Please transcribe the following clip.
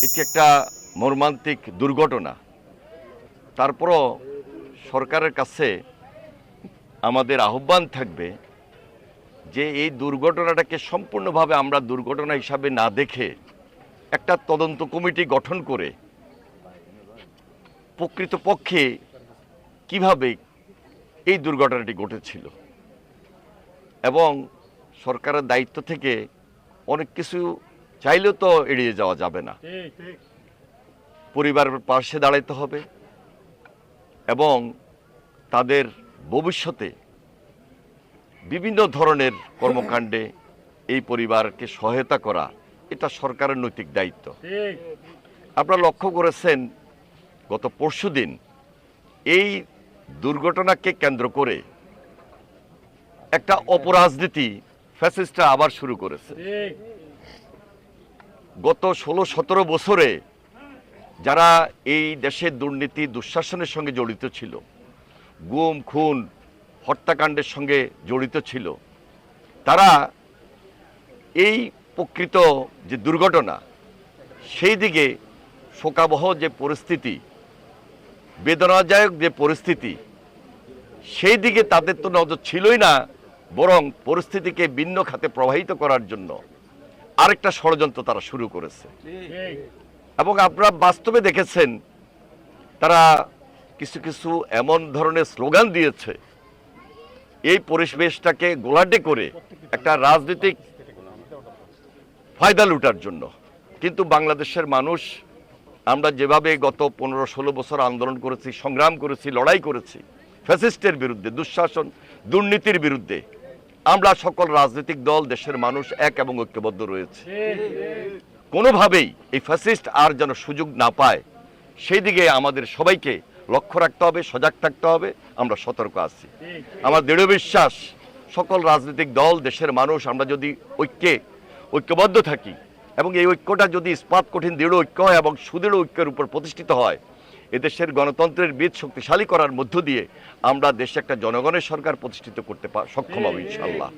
এটি একটা মর্মান্তিক দুর্ঘটনা। তারপরও সরকারের কাছে আমাদের আহ্বান থাকবে যে এই দুর্ঘটনাটাকে সম্পূর্ণভাবে আমরা দুর্ঘটনা হিসাবে না দেখে একটা তদন্ত কমিটি গঠন করে প্রকৃতপক্ষে কিভাবে এই দুর্ঘটনাটি ঘটেছিল এবং সরকারের দায়িত্ব থেকে অনেক কিছু চাইলেও তো এড়িয়ে যাওয়া যাবে না। পরিবারের পাশে দাঁড়াতে হবে এবং তাদের ভবিষ্যতে বিভিন্ন ধরনের কর্মকাণ্ডে এই পরিবারকে সহায়তা করা এটা সরকারের নৈতিক দায়িত্ব। আপনারা লক্ষ্য করেছেন গত পরশুদিন এই দুর্ঘটনাকে কেন্দ্র করে একটা অপরাজনীতি ফ্যাসিস্টরা আবার শুরু করেছে। গত 16-17 বছরে যারা এই দেশের দুর্নীতি দুঃশাসনের সঙ্গে জড়িত ছিল, গুম খুন হত্যাকাণ্ডের সঙ্গে জড়িত ছিল, তারা এই প্রকৃত যে দুর্ঘটনা সেই দিকে শোকাবহ যে পরিস্থিতি, বেদনাদায়ক যে পরিস্থিতি, সেই দিকে তাদের তো নজর ছিলই না, বরং পরিস্থিতিকে ভিন্ন খাতে প্রবাহিত করার জন্য আরেকটা ষড়যন্ত্র তারা শুরু করেছে। এবং আপনারা বাস্তবে দেখেছেন তারা কিছু কিছু এমন ধরনের স্লোগান দিয়েছে এই পরিবেশটাকে গোলাটে করে একটা রাজনৈতিক ফায়দা লুটার জন্য। কিন্তু বাংলাদেশের মানুষ আমরা যেভাবে গত 15-16 বছর আন্দোলন করেছি, সংগ্রাম করেছি, লড়াই করেছি ফ্যাসিস্টের বিরুদ্ধে, দুঃশাসন দুর্নীতির বিরুদ্ধে, আমরা সকল রাজনৈতিক দল দেশের মানুষ এক এবং ঐক্যবদ্ধ রয়েছে। কোনোভাবেই এই ফ্যাসিস্ট আর যেন সুযোগ না পায় সেই দিকে আমাদের সবাইকে লক্ষ্য রাখতে হবে, সজাগ থাকতে হবে। আমরা সতর্ক আছি। আমার দৃঢ় বিশ্বাস সকল রাজনৈতিক দল, দেশের মানুষ আমরা যদি ঐক্যবদ্ধ থাকি এবং এই ঐক্যটা যদি ইস্পাত কঠিন দৃঢ় ঐক্য হয় এবং সুদৃঢ় ঐক্যের উপর প্রতিষ্ঠিত হয়, এদেশের গণতন্ত্রের বীজ শক্তিশালী করার মধ্য দিয়ে আমরা দেশে একটা জনগণের সরকার প্রতিষ্ঠিত করতে সক্ষম হব ইনশাআল্লাহ।